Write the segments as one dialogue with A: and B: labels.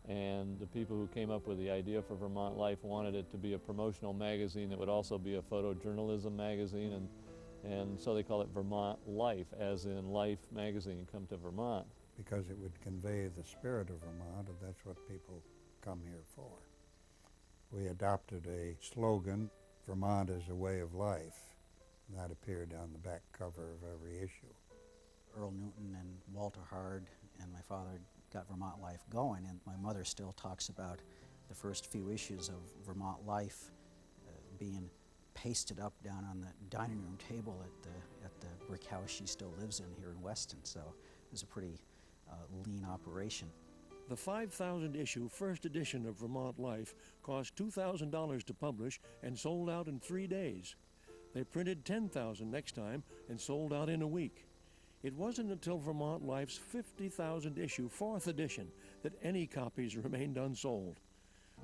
A: And the people who came up with the idea for Vermont Life wanted it to be a promotional magazine that would also be a photojournalism magazine, and so they call it Vermont Life, as in Life magazine, come to Vermont.
B: Because it would convey the spirit of Vermont, and that's what people come here for. We adopted a slogan, Vermont is a way of life, and that appeared on the back cover of every issue.
C: Earl Newton and Walter Hard and my father got Vermont Life going, and my mother still talks about the first few issues of Vermont Life being pasted up down on the dining room table at the brick house she still lives in here in Weston, so it was a pretty lean operation.
D: The 5,000-issue first edition of Vermont Life cost $2,000 to publish and sold out in 3 days. They printed 10,000 next time and sold out in a week. It wasn't until Vermont Life's 50,000-issue fourth edition that any copies remained unsold.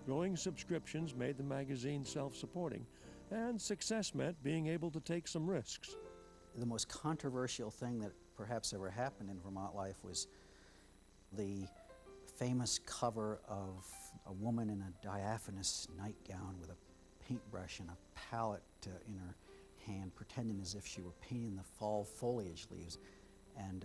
D: Growing subscriptions made the magazine self-supporting, and success meant being able to take some risks.
C: The most controversial thing that perhaps ever happened in Vermont Life was the famous cover of a woman in a diaphanous nightgown with a paintbrush and a palette in her hand, pretending as if she were painting the fall foliage leaves. And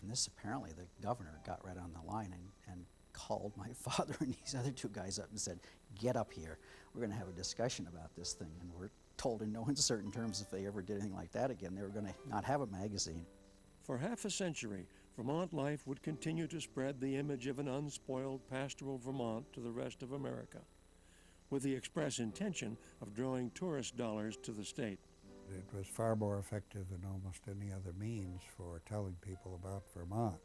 C: this apparently the governor got right on the line and called my father and these other two guys up and said, "Get up here. We're going to have a discussion about this thing." And we're told in no uncertain terms if they ever did anything like that again, they were going to not have a magazine.
D: For half a century, Vermont Life would continue to spread the image of an unspoiled pastoral Vermont to the rest of America, with the express intention of drawing tourist dollars to the state.
B: It was far more effective than almost any other means for telling people about Vermont,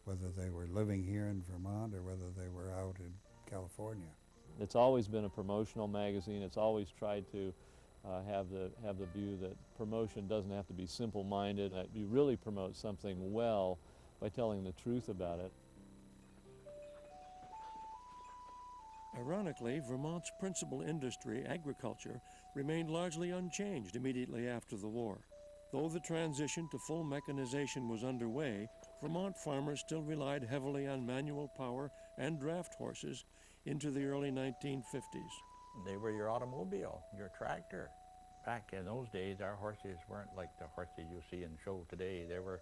B: whether they were living here in Vermont or whether they were out in California.
A: It's always been a promotional magazine. It's always tried to have the view that promotion doesn't have to be simple-minded. You really promote something well by telling the truth about it.
D: Ironically, Vermont's principal industry, agriculture, remained largely unchanged immediately after the war. Though the transition to full mechanization was underway, Vermont farmers still relied heavily on manual power and draft horses into the early 1950s.
E: They were your automobile, your tractor. Back in those days, our horses weren't like the horses you see in show today. They were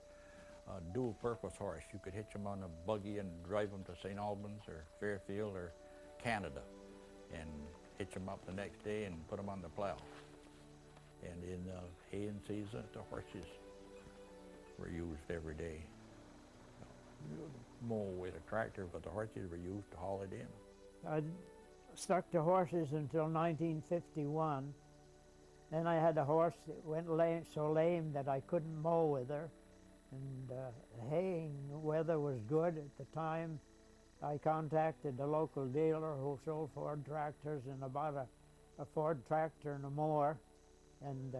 E: a dual-purpose horse. You could hitch them on a buggy and drive them to St. Albans or Fairfield or Canada and hitch them up the next day and put them on the plow. And in the haying season, the horses were used every day. You mow with a tractor, but the horses were used to haul it in.
F: I stuck to horses until 1951. Then I had a horse that went so lame that I couldn't mow with her. And the haying weather was good at the time. I contacted the local dealer who sold Ford tractors and I bought a Ford tractor and a mower. And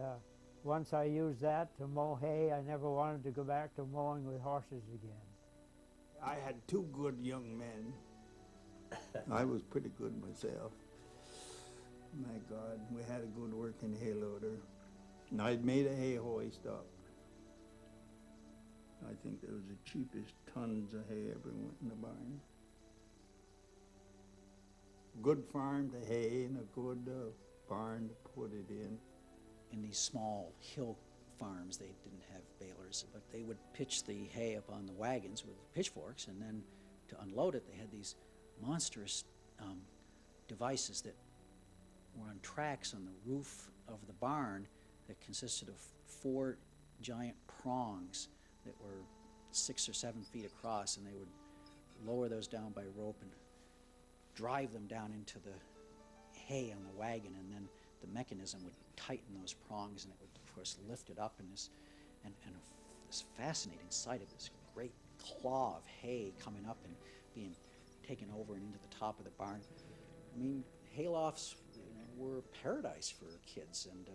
F: once I used that to mow hay, I never wanted to go back to mowing with horses again.
G: I had two good young men. I was pretty good myself. My God, we had a good working hay loader. And I'd made a hay hoist up. I think that was the cheapest tons of hay ever went in the barn. Good farm to hay and a good barn to put it in.
C: In these small hill farms, they didn't have balers, but they would pitch the hay up on the wagons with pitchforks, and then to unload it, they had these monstrous devices that were on tracks on the roof of the barn that consisted of 4 giant prongs that were 6 or 7 feet across, and they would lower those down by rope and drive them down into the hay on the wagon, and then the mechanism would tighten those prongs, and it would, of course, lift it up in this, and this fascinating sight of this great claw of hay coming up and being taken over and into the top of the barn. I mean, haylofts were paradise for kids, and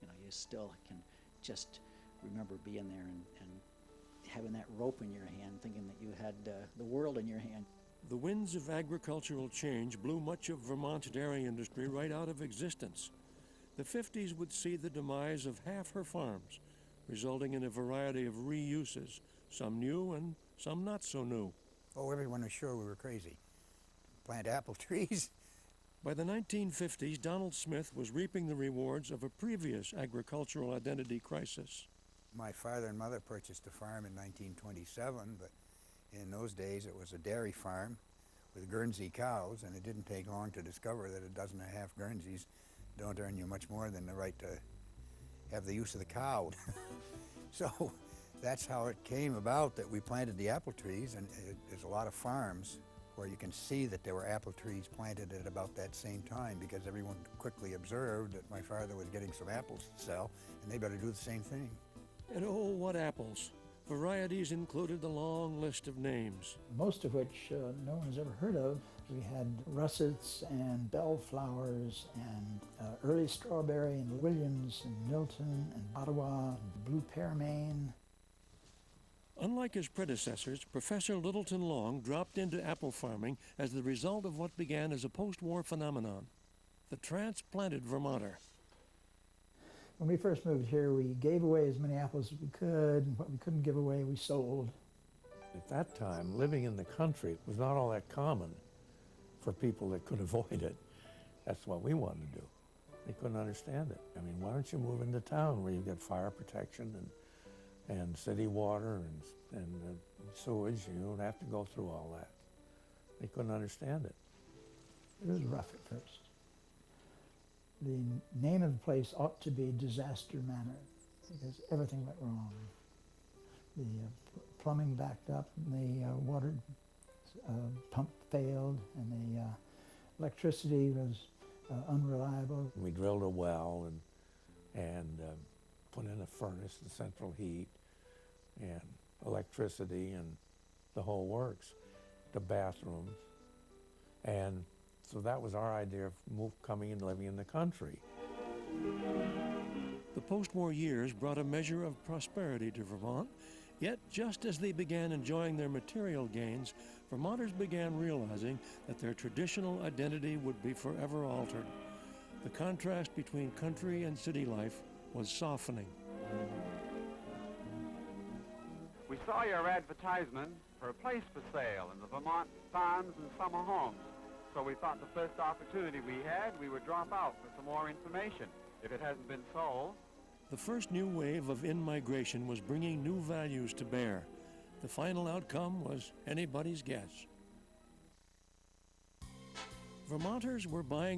C: you still can just remember being there and having that rope in your hand, thinking that you had the world in your hand.
D: The winds of agricultural change blew much of Vermont's dairy industry right out of existence. The 50s would see the demise of half her farms, resulting in a variety of reuses, some new and some not so new.
H: Oh, everyone was sure we were crazy.
B: plant apple trees.
D: By the 1950s, Donald Smith was reaping the rewards of a previous agricultural identity crisis.
B: My father and mother purchased a farm in 1927, but in those days it was a dairy farm with Guernsey cows, and it didn't take long to discover that a dozen and a half Guernseys don't earn you much more than the right to have the use of the cow. So that's how it came about that we planted the apple trees, and there's a lot of farms where you can see that there were apple trees planted at about that same time, because everyone quickly observed that my father was getting some apples to sell, and they better do the same thing.
D: And oh, what apples! Varieties included a long list of names.
H: Most of which no one has ever heard of. We had russets and bellflowers and early strawberry and Williams and Milton and Ottawa and blue pearmain.
D: Unlike his predecessors, Professor Littleton Long dropped into apple farming as the result of what began as a post-war phenomenon, the transplanted Vermonter.
H: When we first moved here, we gave away as many apples as we could, and what we couldn't give away, we sold.
I: At that time, living in the country was not all that common for people that could avoid it. That's what we wanted to do. They couldn't understand it. I mean, why don't you move into town where you get fire protection and city water and sewage, and you don't have to go through all that. They couldn't understand it.
H: It was rough at first. The name of the place ought to be Disaster Manor, because everything went wrong. The plumbing backed up, and the water pump failed, and the electricity was unreliable.
I: We drilled a well and put in a furnace and central heat and electricity and the whole works, the bathrooms. And so that was our idea of coming and living in the country.
D: The post-war years brought a measure of prosperity to Vermont, yet just as they began enjoying their material gains, Vermonters began realizing that their traditional identity would be forever altered. The contrast between country and city life was softening.
J: We saw your advertisement for a place for sale in the Vermont farms and summer homes. So we thought the first opportunity we had, we would drop out for some more information, if it hasn't been sold.
D: The first new wave of in-migration was bringing new values to bear. The final outcome was anybody's guess. Vermonters were buying